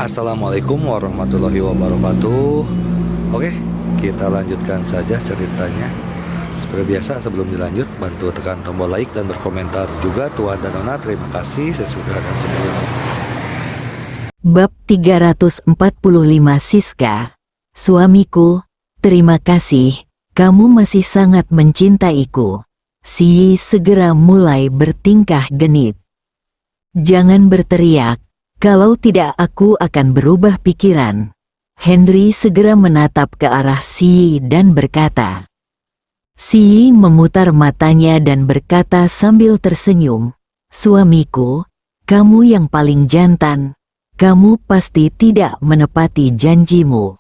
Assalamualaikum warahmatullahi wabarakatuh. Oke, kita lanjutkan saja ceritanya. Seperti biasa, sebelum dilanjut, bantu tekan tombol like dan berkomentar juga Tuan dan Nona. Terima kasih sesudah dan sebelumnya. Bab 345 Siska. Suamiku, terima kasih, kamu masih sangat mencintaiku. Si segera mulai bertingkah genit. Jangan berteriak, kalau tidak aku akan berubah pikiran. Henry segera menatap ke arah Si dan berkata. Si memutar matanya dan berkata sambil tersenyum, suamiku, kamu yang paling jantan, kamu pasti tidak menepati janjimu.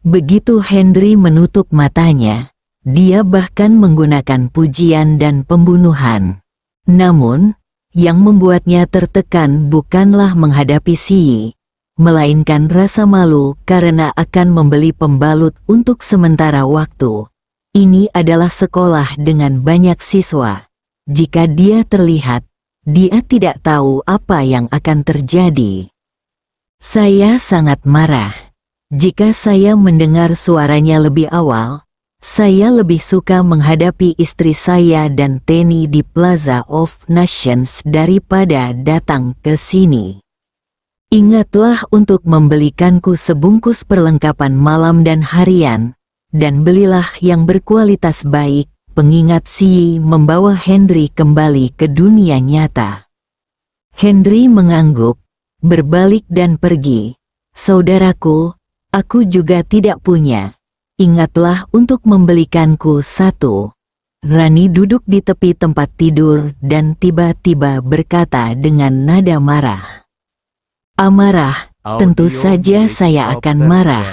Begitu Henry menutup matanya, dia bahkan menggunakan pujian dan pembunuhan. Namun, yang membuatnya tertekan bukanlah menghadapi Si, melainkan rasa malu karena akan membeli pembalut untuk sementara waktu. Ini adalah sekolah dengan banyak siswa. Jika dia terlihat, dia tidak tahu apa yang akan terjadi. Saya sangat marah. Jika saya mendengar suaranya lebih awal, saya lebih suka menghadapi istri saya dan Tenny di Plaza of Nations daripada datang ke sini. Ingatlah untuk membelikanku sebungkus perlengkapan malam dan harian, dan belilah yang berkualitas baik, pengingat Si membawa Henry kembali ke dunia nyata. Henry mengangguk, berbalik dan pergi. Saudaraku, aku juga tidak punya. Ingatlah untuk membelikanku satu. Rani duduk di tepi tempat tidur dan tiba-tiba berkata dengan nada marah. Amarah, tentu saja saya akan marah.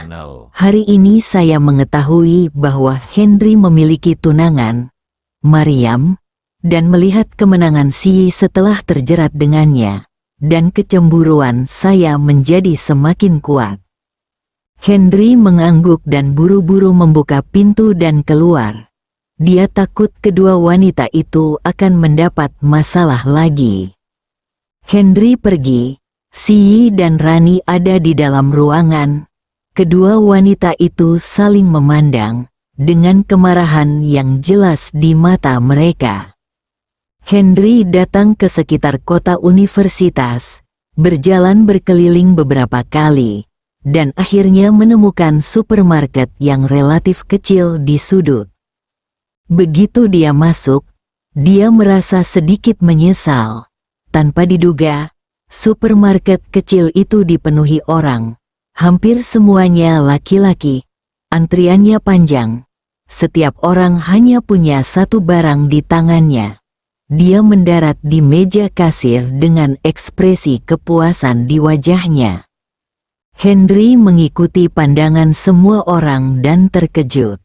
Hari ini saya mengetahui bahwa Henry memiliki tunangan, Mariam, dan melihat kemenangan Si setelah terjerat dengannya, dan kecemburuan saya menjadi semakin kuat. Henry mengangguk dan buru-buru membuka pintu dan keluar. Dia takut kedua wanita itu akan mendapat masalah lagi. Henry pergi, Si dan Rani ada di dalam ruangan. Kedua wanita itu saling memandang, dengan kemarahan yang jelas di mata mereka. Henry datang ke sekitar kota universitas, berjalan berkeliling beberapa kali, dan akhirnya menemukan supermarket yang relatif kecil di sudut. Begitu dia masuk, dia merasa sedikit menyesal. Tanpa diduga, supermarket kecil itu dipenuhi orang, hampir semuanya laki-laki, antriannya panjang. Setiap orang hanya punya satu barang di tangannya. Dia mendarat di meja kasir dengan ekspresi kepuasan di wajahnya. Henry mengikuti pandangan semua orang dan terkejut.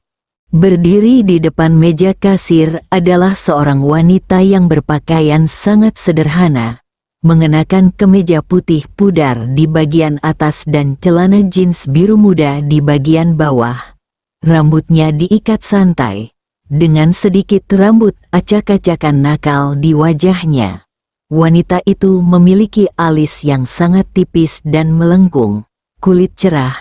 Berdiri di depan meja kasir adalah seorang wanita yang berpakaian sangat sederhana, mengenakan kemeja putih pudar di bagian atas dan celana jeans biru muda di bagian bawah. Rambutnya diikat santai, dengan sedikit rambut acak-acakan nakal di wajahnya. Wanita itu memiliki alis yang sangat tipis dan melengkung, kulit cerah,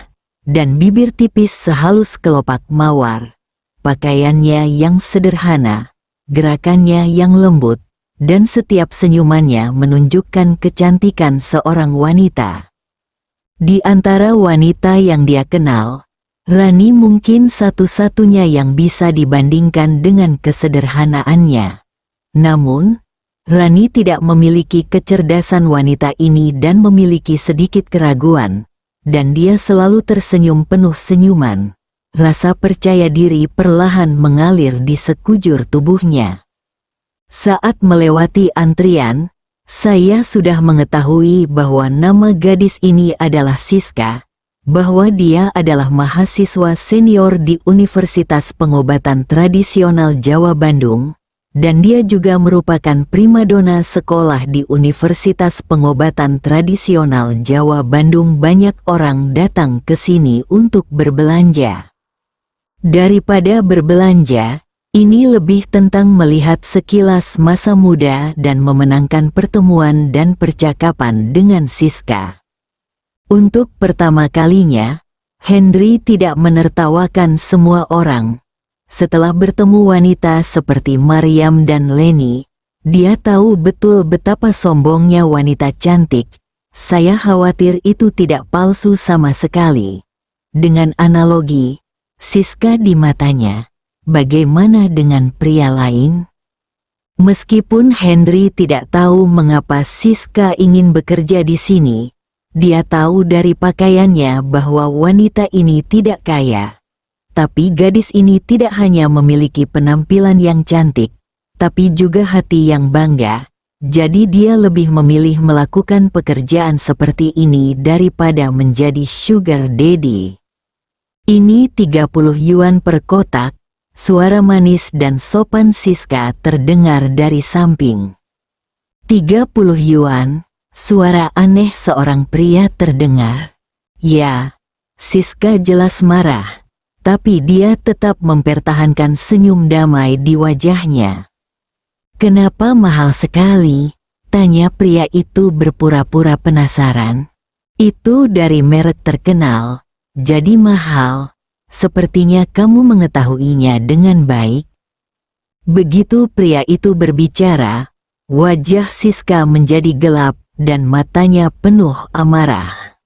dan bibir tipis sehalus kelopak mawar. Pakaiannya yang sederhana, gerakannya yang lembut, dan setiap senyumannya menunjukkan kecantikan seorang wanita. Di antara wanita yang dia kenal, Rani mungkin satu-satunya yang bisa dibandingkan dengan kesederhanaannya. Namun, Rani tidak memiliki kecerdasan wanita ini dan memiliki sedikit keraguan. Dan dia selalu tersenyum penuh senyuman. Rasa percaya diri perlahan mengalir di sekujur tubuhnya. Saat melewati antrian, saya sudah mengetahui bahwa nama gadis ini adalah Siska, bahwa dia adalah mahasiswa senior di Universitas Pengobatan Tradisional Jawa Bandung, dan dia juga merupakan primadona sekolah di Universitas Pengobatan Tradisional Jawa Bandung. Banyak orang datang ke sini untuk berbelanja. Daripada berbelanja, ini lebih tentang melihat sekilas masa muda dan memenangkan pertemuan dan percakapan dengan Siska. Untuk pertama kalinya, Henry tidak menertawakan semua orang. Setelah bertemu wanita seperti Mariam dan Leni, dia tahu betul betapa sombongnya wanita cantik. Saya khawatir itu tidak palsu sama sekali. Dengan analogi, Siska di matanya, bagaimana dengan pria lain? Meskipun Henry tidak tahu mengapa Siska ingin bekerja di sini, dia tahu dari pakaiannya bahwa wanita ini tidak kaya. Tapi gadis ini tidak hanya memiliki penampilan yang cantik, tapi juga hati yang bangga. Jadi dia lebih memilih melakukan pekerjaan seperti ini daripada menjadi sugar daddy. Ini 30 yuan per kotak, suara manis dan sopan Siska terdengar dari samping. 30 yuan, suara aneh seorang pria terdengar. Ya, Siska jelas marah, tapi dia tetap mempertahankan senyum damai di wajahnya. "Kenapa mahal sekali?" tanya pria itu berpura-pura penasaran. "Itu dari merek terkenal, jadi mahal. Sepertinya kamu mengetahuinya dengan baik." Begitu pria itu berbicara, wajah Siska menjadi gelap dan matanya penuh amarah.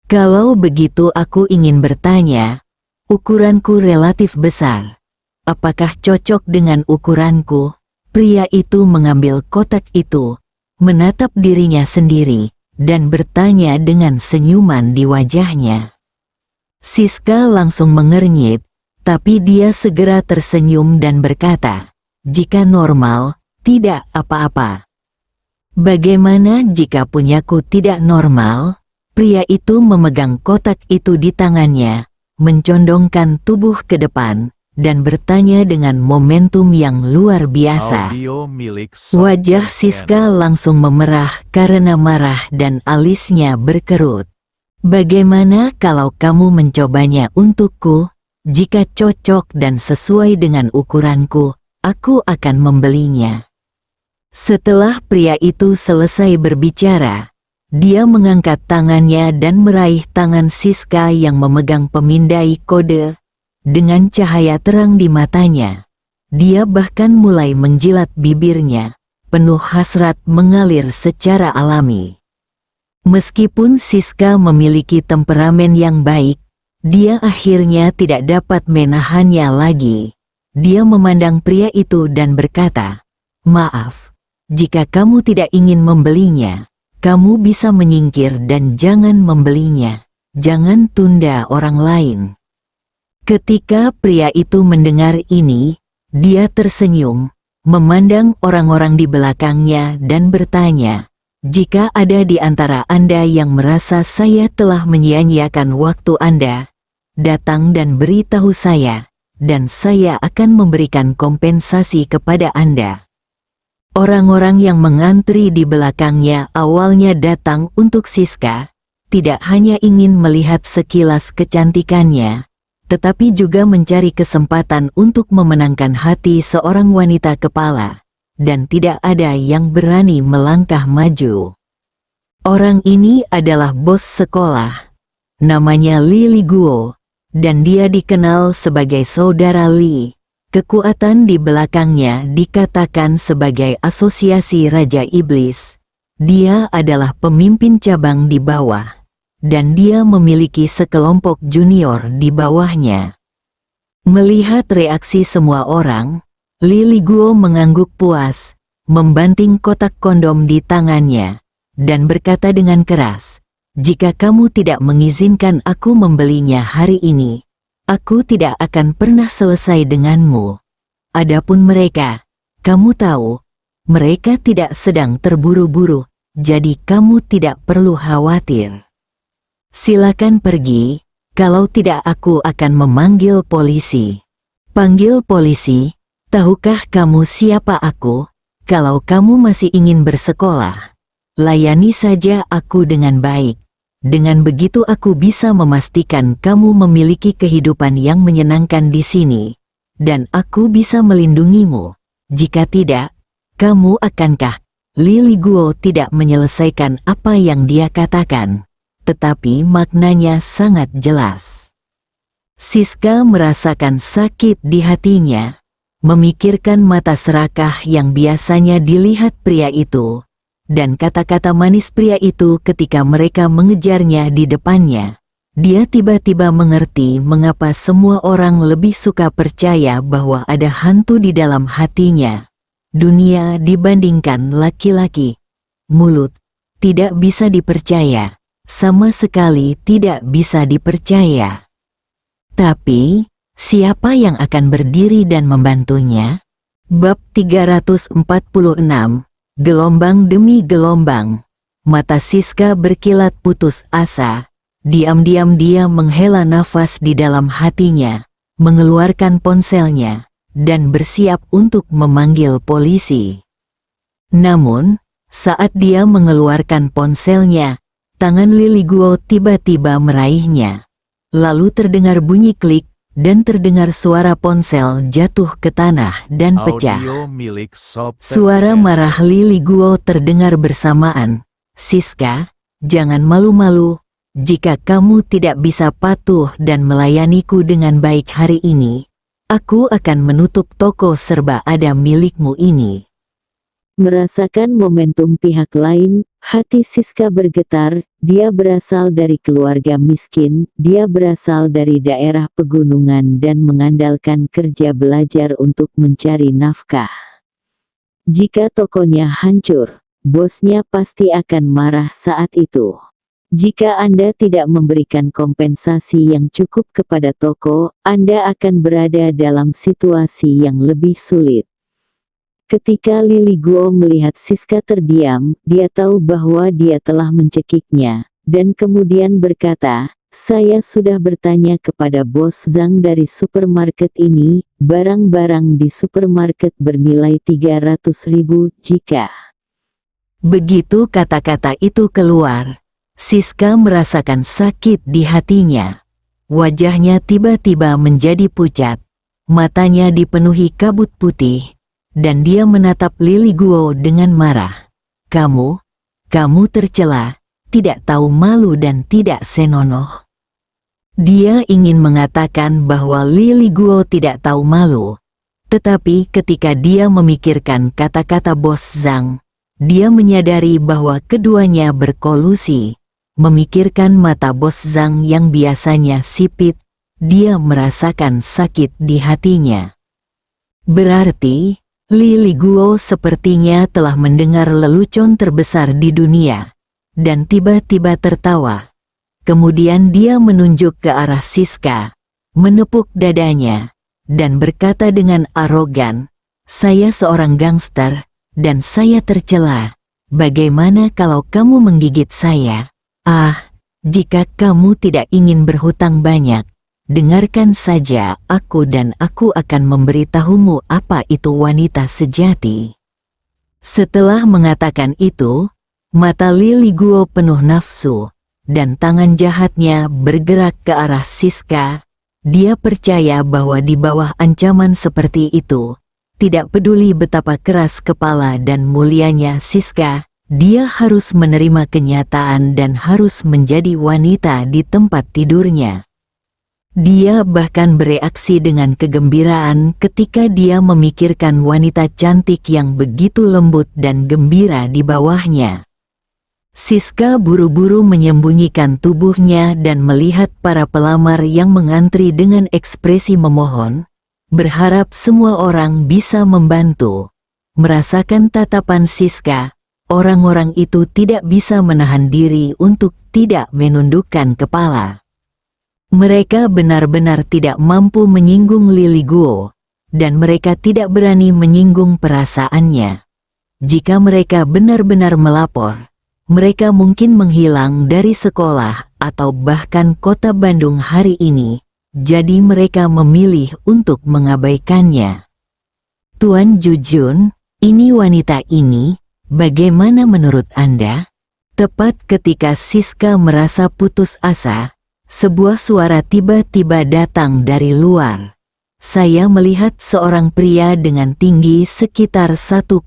"Kalau begitu aku ingin bertanya, ukuranku relatif besar. Apakah cocok dengan ukuranku?" Pria itu mengambil kotak itu, menatap dirinya sendiri, dan bertanya dengan senyuman di wajahnya. Siska langsung mengernyit, tapi dia segera tersenyum dan berkata, "Jika normal, tidak apa-apa." "Bagaimana jika punyaku tidak normal?" Pria itu memegang kotak itu di tangannya, mencondongkan tubuh ke depan, dan bertanya dengan momentum yang luar biasa. Wajah Siska langsung memerah karena marah dan alisnya berkerut. "Bagaimana kalau kamu mencobanya untukku? Jika cocok dan sesuai dengan ukuranku, aku akan membelinya." Setelah pria itu selesai berbicara, dia mengangkat tangannya dan meraih tangan Siska yang memegang pemindai kode. Dengan cahaya terang di matanya, dia bahkan mulai menjilat bibirnya, penuh hasrat mengalir secara alami. Meskipun Siska memiliki temperamen yang baik, dia akhirnya tidak dapat menahannya lagi. Dia memandang pria itu dan berkata, "Maaf, jika kamu tidak ingin membelinya, kamu bisa menyingkir dan jangan membelinya. Jangan tunda orang lain." Ketika pria itu mendengar ini, dia tersenyum, memandang orang-orang di belakangnya dan bertanya, "Jika ada di antara Anda yang merasa saya telah menyia-nyiakan waktu Anda, datang dan beritahu saya, dan saya akan memberikan kompensasi kepada Anda." Orang-orang yang mengantri di belakangnya awalnya datang untuk Siska, tidak hanya ingin melihat sekilas kecantikannya, tetapi juga mencari kesempatan untuk memenangkan hati seorang wanita kepala, dan tidak ada yang berani melangkah maju. Orang ini adalah bos sekolah. Namanya Li Guo, dan dia dikenal sebagai saudara Li. Kekuatan di belakangnya dikatakan sebagai asosiasi Raja Iblis. Dia adalah pemimpin cabang di bawah, dan dia memiliki sekelompok junior di bawahnya. Melihat reaksi semua orang, Li Guo mengangguk puas, membanting kotak kondom di tangannya, dan berkata dengan keras, "Jika kamu tidak mengizinkan aku membelinya hari ini, aku tidak akan pernah selesai denganmu. Adapun mereka, kamu tahu, mereka tidak sedang terburu-buru, jadi kamu tidak perlu khawatir. Silakan pergi, kalau tidak aku akan memanggil polisi." "Panggil polisi? Tahukah kamu siapa aku? Kalau kamu masih ingin bersekolah, layani saja aku dengan baik. Dengan begitu aku bisa memastikan kamu memiliki kehidupan yang menyenangkan di sini, dan aku bisa melindungimu. Jika tidak, kamu akankah?" Li Guo tidak menyelesaikan apa yang dia katakan. tetapi maknanya sangat jelas. Siska merasakan sakit di hatinya, memikirkan mata serakah yang biasanya dilihat pria itu, dan kata-kata manis pria itu ketika mereka mengejarnya di depannya. Dia tiba-tiba mengerti mengapa semua orang lebih suka percaya bahwa ada hantu di dalam hatinya, dunia dibandingkan laki-laki. Mulut tidak bisa dipercaya, sama sekali tidak bisa dipercaya. Tapi, siapa yang akan berdiri dan membantunya? Bab 346, Gelombang demi gelombang. Mata Siska berkilat putus asa. Diam-diam dia menghela nafas di dalam hatinya, mengeluarkan ponselnya, dan bersiap untuk memanggil polisi. Namun, saat dia mengeluarkan ponselnya, tangan Lily Guo tiba-tiba meraihnya. Lalu terdengar bunyi klik, dan terdengar suara ponsel jatuh ke tanah dan pecah. Audio milik Sob Suara Terkena. marah Lily Guo terdengar bersamaan. Siska, jangan malu-malu. Jika kamu tidak bisa patuh dan melayaniku dengan baik hari ini, aku akan menutup toko serba ada milikmu ini. Merasakan momentum pihak lain, hati Siska bergetar. Dia berasal dari keluarga miskin, dia berasal dari daerah pegunungan dan mengandalkan kerja belajar untuk mencari nafkah. Jika tokonya hancur, bosnya pasti akan marah saat itu. Jika Anda tidak memberikan kompensasi yang cukup kepada toko, Anda akan berada dalam situasi yang lebih sulit. Ketika Lily Guo melihat Siska terdiam, dia tahu bahwa dia telah mencekiknya, dan kemudian berkata, "Saya sudah bertanya kepada Bos Zhang dari supermarket ini, barang-barang di supermarket bernilai 300.000 jika..." Begitu kata-kata itu keluar, Siska merasakan sakit di hatinya. Wajahnya tiba-tiba menjadi pucat, matanya dipenuhi kabut putih, dan dia menatap Lily Guo dengan marah. Kamu tercela, tidak tahu malu dan tidak senonoh." Dia ingin mengatakan bahwa Lily Guo tidak tahu malu, tetapi ketika dia memikirkan kata-kata Bos Zhang, dia menyadari bahwa keduanya berkolusi. Memikirkan mata Bos Zhang yang biasanya sipit, dia merasakan sakit di hatinya. Berarti, Lily Guo sepertinya telah mendengar lelucon terbesar di dunia, dan tiba-tiba tertawa. Kemudian dia menunjuk ke arah Siska, menepuk dadanya, dan berkata dengan arogan, "Saya seorang gangster, dan saya tercela. Bagaimana kalau kamu menggigit saya? Jika kamu tidak ingin berhutang banyak, dengarkan saja aku dan aku akan memberitahumu apa itu wanita sejati." Setelah mengatakan itu, mata Lily Guo penuh nafsu, dan tangan jahatnya bergerak ke arah Siska. Dia percaya bahwa di bawah ancaman seperti itu, tidak peduli betapa keras kepala dan mulianya Siska, dia harus menerima kenyataan dan harus menjadi wanita di tempat tidurnya. Dia bahkan bereaksi dengan kegembiraan ketika dia memikirkan wanita cantik yang begitu lembut dan gembira di bawahnya. Siska buru-buru menyembunyikan tubuhnya dan melihat para pelamar yang mengantri dengan ekspresi memohon, berharap semua orang bisa membantu. Merasakan tatapan Siska, orang-orang itu tidak bisa menahan diri untuk tidak menundukkan kepala. Mereka benar-benar tidak mampu menyinggung Lily Guo, dan mereka tidak berani menyinggung perasaannya. Jika mereka benar-benar melapor, mereka mungkin menghilang dari sekolah atau bahkan kota Bandung hari ini, jadi mereka memilih untuk mengabaikannya. Tuan Jujun, ini wanita ini, bagaimana menurut Anda? Tepat ketika Siska merasa putus asa, sebuah suara tiba-tiba datang dari luar. Saya melihat seorang pria dengan tinggi sekitar 1,7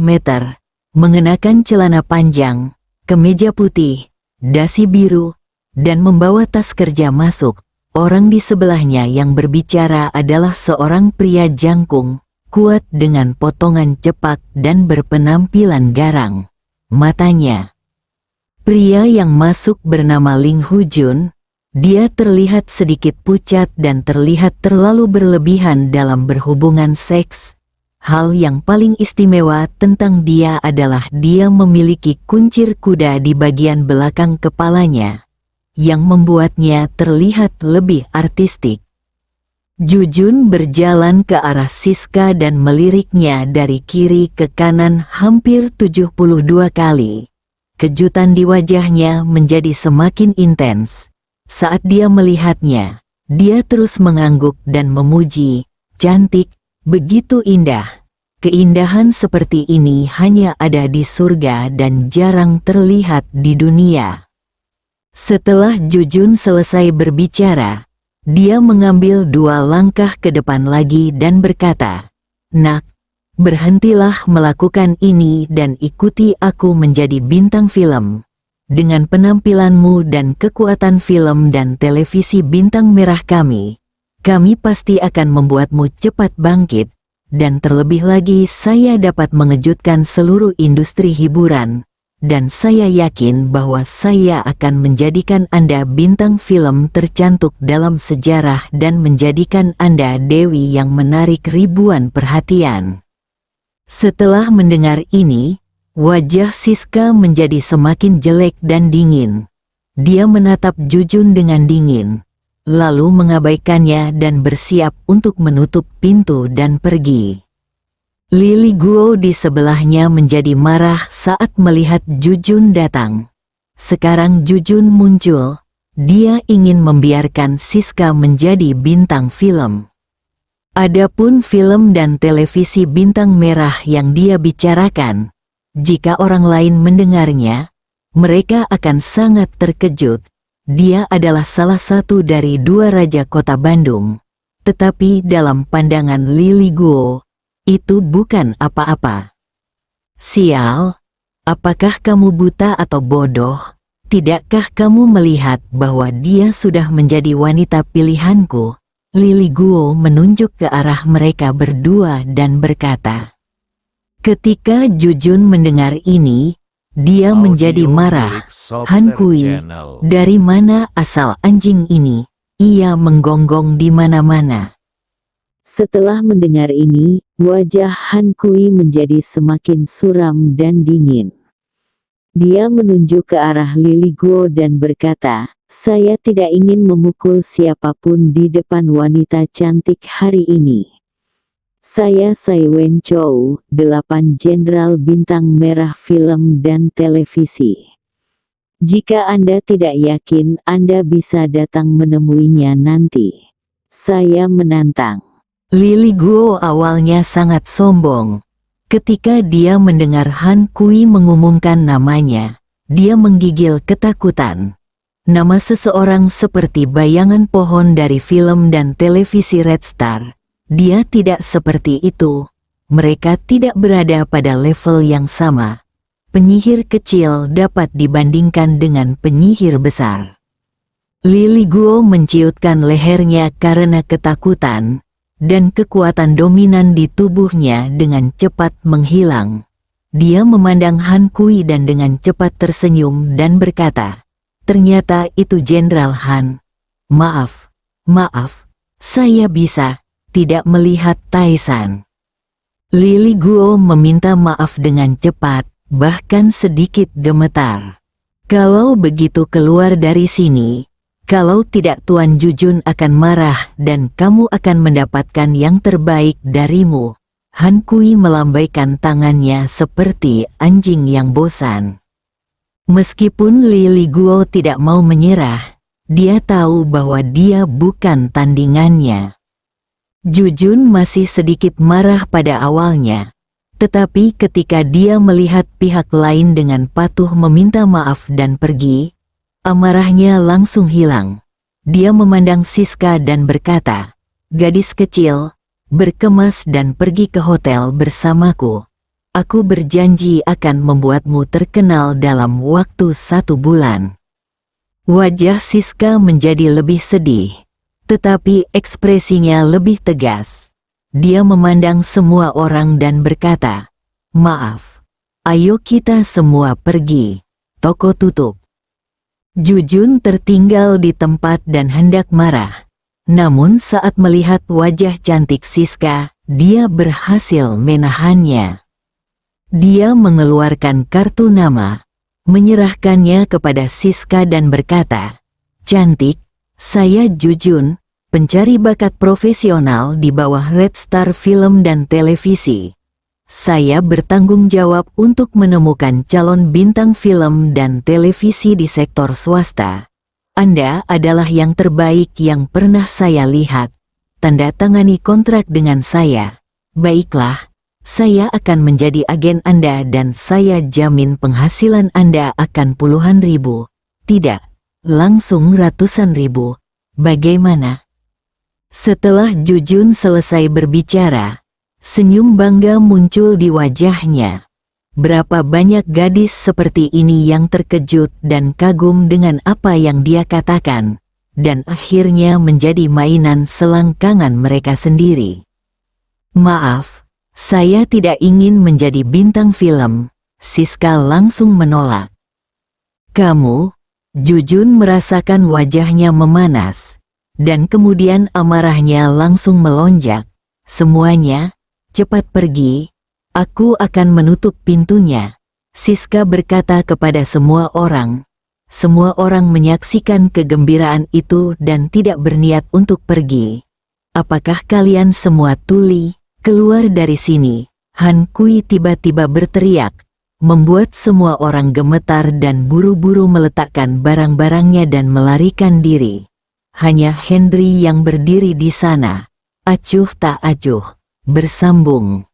meter, mengenakan celana panjang, kemeja putih, dasi biru, dan membawa tas kerja masuk. Orang di sebelahnya yang berbicara adalah seorang pria jangkung, kuat dengan potongan cepak dan berpenampilan garang. Matanya. Pria yang masuk bernama Ling Hujun. Dia terlihat sedikit pucat dan terlihat terlalu berlebihan dalam berhubungan seks. Hal yang paling istimewa tentang dia adalah dia memiliki kuncir kuda di bagian belakang kepalanya, yang membuatnya terlihat lebih artistik. Jujun berjalan ke arah Siska dan meliriknya dari kiri ke kanan hampir 72 kali. Kejutan di wajahnya menjadi semakin intens. Saat dia melihatnya, dia terus mengangguk dan memuji, "Cantik, begitu indah. Keindahan seperti ini hanya ada di surga dan jarang terlihat di dunia." Setelah Jujun selesai berbicara, dia mengambil 2 langkah ke depan lagi dan berkata, "Nak, berhentilah melakukan ini dan ikuti aku menjadi bintang film. Dengan penampilanmu dan kekuatan film dan televisi bintang merah kami pasti akan membuatmu cepat bangkit, dan terlebih lagi saya dapat mengejutkan seluruh industri hiburan, dan saya yakin bahwa saya akan menjadikan Anda bintang film tercantik dalam sejarah dan menjadikan Anda dewi yang menarik ribuan perhatian." Setelah mendengar ini, wajah Siska menjadi semakin jelek dan dingin. Dia menatap Jujun dengan dingin, lalu mengabaikannya dan bersiap untuk menutup pintu dan pergi. Lily Guo di sebelahnya menjadi marah saat melihat Jujun datang. Sekarang Jujun muncul, dia ingin membiarkan Siska menjadi bintang film. Adapun film dan televisi bintang merah yang dia bicarakan, jika orang lain mendengarnya, mereka akan sangat terkejut. Dia adalah salah satu dari 2 raja kota Bandung. Tetapi dalam pandangan Lily Guo, itu bukan apa-apa. "Sial, apakah kamu buta atau bodoh? Tidakkah kamu melihat bahwa dia sudah menjadi wanita pilihanku?" Lily Guo menunjuk ke arah mereka berdua dan berkata. Ketika Jujun mendengar ini, dia menjadi marah. "Han Kui, dari mana asal anjing ini? Ia menggonggong di mana-mana." Setelah mendengar ini, wajah Han Kui menjadi semakin suram dan dingin. Dia menunjuk ke arah Lily Guo dan berkata, "Saya tidak ingin memukul siapapun di depan wanita cantik hari ini. Saya Sai Wen Chou, 8 Jenderal Bintang Merah Film dan Televisi. Jika Anda tidak yakin, Anda bisa datang menemuinya nanti. Saya menantang." Lily Guo awalnya sangat sombong. Ketika dia mendengar Han Kui mengumumkan namanya, dia menggigil ketakutan. Nama seseorang seperti bayangan pohon dari film dan televisi Red Star. Dia tidak seperti itu. Mereka tidak berada pada level yang sama. Penyihir kecil dapat dibandingkan dengan penyihir besar. Lily Guo menciutkan lehernya karena ketakutan, dan kekuatan dominan di tubuhnya dengan cepat menghilang. Dia memandang Han Kui dan dengan cepat tersenyum dan berkata, "Ternyata itu Jenderal Han. Maaf, saya bisa tidak melihat Taisan." Lily Guo meminta maaf dengan cepat, bahkan sedikit gemetar. "Kalau begitu keluar dari sini. Kalau tidak Tuan Jujun akan marah dan kamu akan mendapatkan yang terbaik darimu." Han Kui melambaikan tangannya seperti anjing yang bosan. Meskipun Lily Guo tidak mau menyerah, dia tahu bahwa dia bukan tandingannya. Jujun masih sedikit marah pada awalnya, tetapi ketika dia melihat pihak lain dengan patuh meminta maaf dan pergi, amarahnya langsung hilang. Dia memandang Siska dan berkata, "Gadis kecil, berkemas dan pergi ke hotel bersamaku. Aku berjanji akan membuatmu terkenal dalam waktu 1 bulan." Wajah Siska menjadi lebih sedih, tetapi ekspresinya lebih tegas. Dia memandang semua orang dan berkata, "Maaf, ayo kita semua pergi." Toko tutup. Jujun tertinggal di tempat dan hendak marah. Namun saat melihat wajah cantik Siska, dia berhasil menahannya. Dia mengeluarkan kartu nama, menyerahkannya kepada Siska dan berkata, "Cantik, saya Jujun, pencari bakat profesional di bawah Red Star Film dan Televisi. Saya bertanggung jawab untuk menemukan calon bintang film dan televisi di sektor swasta. Anda adalah yang terbaik yang pernah saya lihat. Tanda tangani kontrak dengan saya. Baiklah. Saya akan menjadi agen Anda dan saya jamin penghasilan Anda akan puluhan ribu. Tidak, langsung ratusan ribu. Bagaimana?" Setelah Jujun selesai berbicara, senyum bangga muncul di wajahnya. Berapa banyak gadis seperti ini yang terkejut dan kagum dengan apa yang dia katakan, dan akhirnya menjadi mainan selangkangan mereka sendiri. "Maaf. Saya tidak ingin menjadi bintang film." Siska langsung menolak. "Kamu?" Jujun merasakan wajahnya memanas, dan kemudian amarahnya langsung melonjak. "Semuanya, cepat pergi. Aku akan menutup pintunya." Siska berkata kepada semua orang. Semua orang menyaksikan kegembiraan itu dan tidak berniat untuk pergi. "Apakah kalian semua tuli? Keluar dari sini!" Han Kui tiba-tiba berteriak, membuat semua orang gemetar dan buru-buru meletakkan barang-barangnya dan melarikan diri. Hanya Henry yang berdiri di sana, acuh tak acuh, bersambung.